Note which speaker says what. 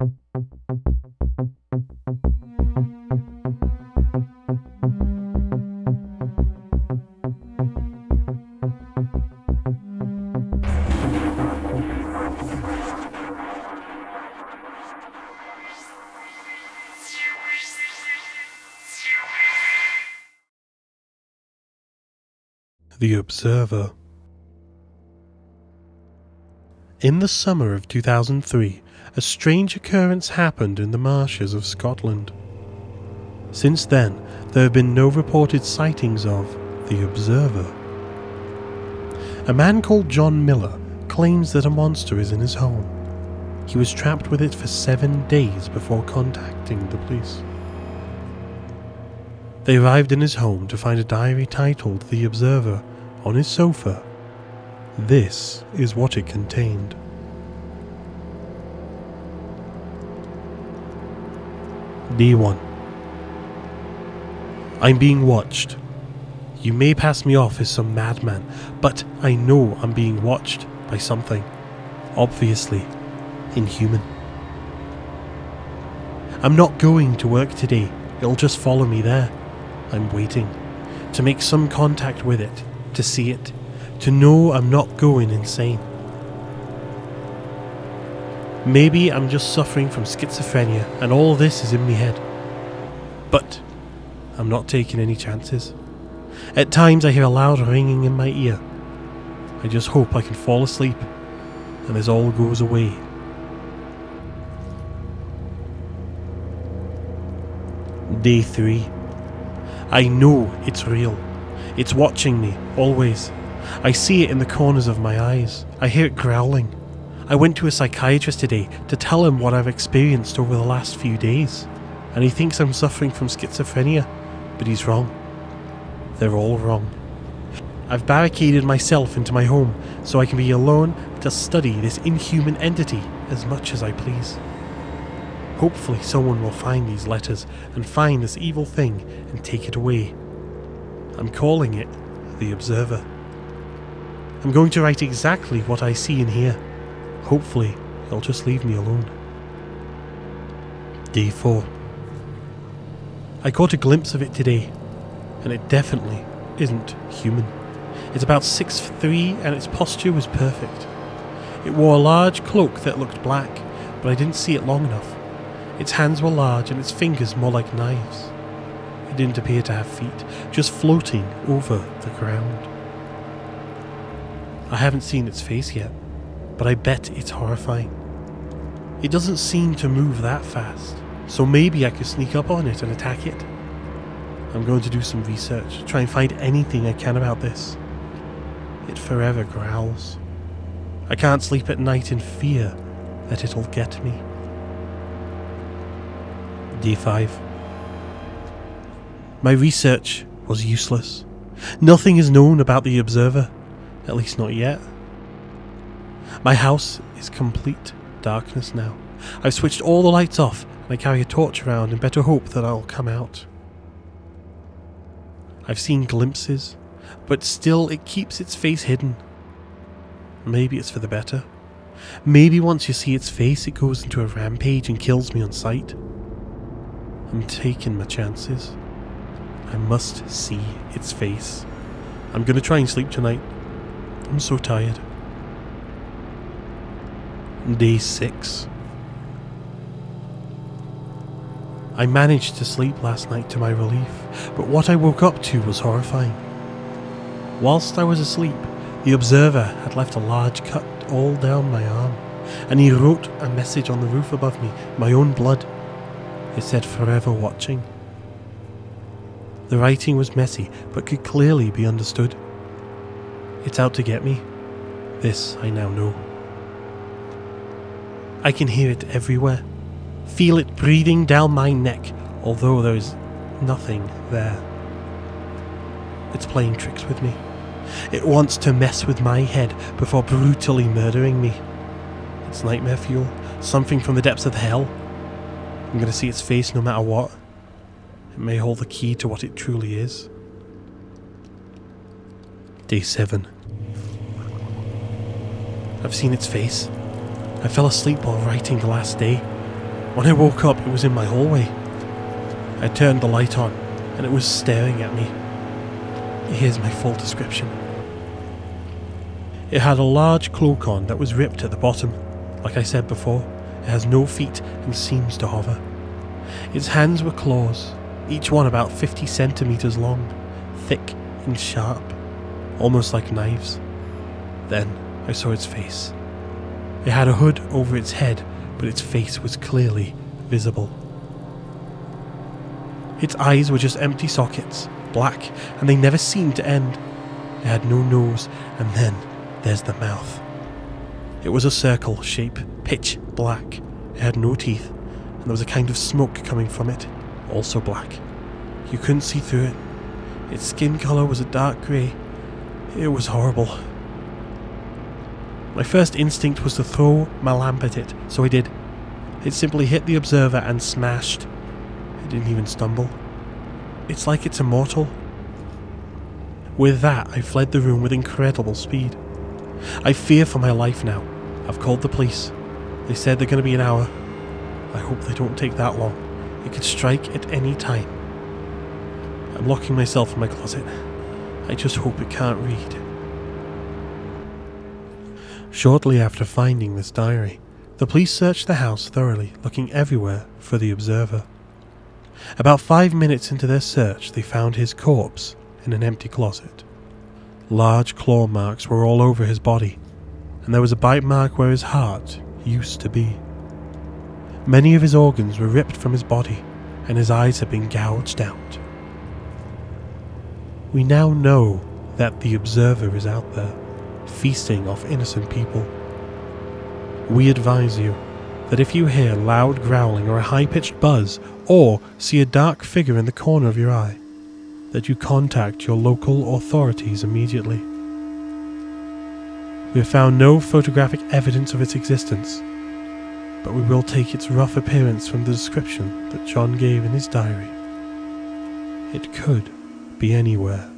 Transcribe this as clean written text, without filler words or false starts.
Speaker 1: The Observer. In the summer of 2003, a strange occurrence happened in the marshes of Scotland. Since then, there have been no reported sightings of the Observer. A man called John Miller claims that a monster is in his home. He was trapped with it for 7 days before contacting the police. They arrived in his home to find a diary titled The Observer on his sofa. This is what it contained. D1. I'm being watched. You may pass me off as some madman, but I know I'm being watched by something, obviously inhuman. I'm not going to work today, it'll just follow me there. I'm waiting to make some contact with it, to see it, to know I'm not going insane. Maybe I'm just suffering from schizophrenia and all this is in my head. But I'm not taking any chances. At times I hear a loud ringing in my ear. I just hope I can fall asleep and this all goes away. Day 3. I know it's real. It's watching me, always. I see it in the corners of my eyes. I hear it growling. I went to a psychiatrist today to tell him what I've experienced over the last few days, and he thinks I'm suffering from schizophrenia, but he's wrong. They're all wrong. I've barricaded myself into my home so I can be alone to study this inhuman entity as much as I please. Hopefully someone will find these letters and find this evil thing and take it away. I'm calling it The Observer. I'm going to write exactly what I see and hear. Hopefully it'll just leave me alone. Day 4. I caught a glimpse of it today, and it definitely isn't human. It's about 6'3" and its posture was perfect. It wore a large cloak that looked black, but I didn't see it long enough. Its hands were large and its fingers more like knives. It didn't appear to have feet, just floating over the ground. I haven't seen its face yet, but I bet it's horrifying. It doesn't seem to move that fast, so maybe I could sneak up on it and attack it. I'm going to do some research, try and find anything I can about this. It forever growls. I can't sleep at night in fear that it'll get me. Day 5. My research was useless. Nothing is known about the Observer, at least not yet. My house is complete darkness now. I've switched all the lights off and I carry a torch around in better hope that I'll come out. I've seen glimpses, but still it keeps its face hidden. Maybe it's for the better. Maybe once you see its face it goes into a rampage and kills me on sight. I'm taking my chances. I must see its face. I'm gonna try and sleep tonight. I'm so tired. Day 6. I managed to sleep last night to my relief, but what I woke up to was horrifying. Whilst I was asleep, the Observer had left a large cut all down my arm, and he wrote a message on the roof above me, my own blood. It said forever watching. The writing was messy, but could clearly be understood. It's out to get me. This I now know. I can hear it everywhere. Feel it breathing down my neck, although there is nothing there. It's playing tricks with me. It wants to mess with my head before brutally murdering me. It's nightmare fuel, something from the depths of hell. I'm going to see its face no matter what. It may hold the key to what it truly is. Day 7. I've seen its face. I fell asleep while writing the last day. When I woke up, it was in my hallway. I turned the light on, and it was staring at me. Here's my full description. It had a large cloak on that was ripped at the bottom. Like I said before, it has no feet and seems to hover. Its hands were claws, each one about 50 centimeters long, thick and sharp, almost like knives. Then I saw its face. It had a hood over its head, but its face was clearly visible. Its eyes were just empty sockets, black, and they never seemed to end. It had no nose, and then there's the mouth. It was a circle shape, pitch black. It had no teeth, and there was a kind of smoke coming from it, also black. You couldn't see through it. Its skin colour was a dark grey. It was horrible. My first instinct was to throw my lamp at it, so I did. It simply hit the observer and smashed. It didn't even stumble. It's like it's immortal. With that, I fled the room with incredible speed. I fear for my life now. I've called the police. They said they're going to be an hour. I hope they don't take that long. It could strike at any time. I'm locking myself in my closet. I just hope it can't read. Shortly after finding this diary, the police searched the house thoroughly, looking everywhere for the observer. About 5 minutes into their search, they found his corpse in an empty closet. Large claw marks were all over his body, and there was a bite mark where his heart used to be. Many of his organs were ripped from his body, and his eyes had been gouged out. We now know that the observer is out there, feasting off innocent people. We advise you that if you hear loud growling or a high-pitched buzz, or see a dark figure in the corner of your eye, that you contact your local authorities immediately. We have found no photographic evidence of its existence, but we will take its rough appearance from the description that John gave in his diary. It could be anywhere.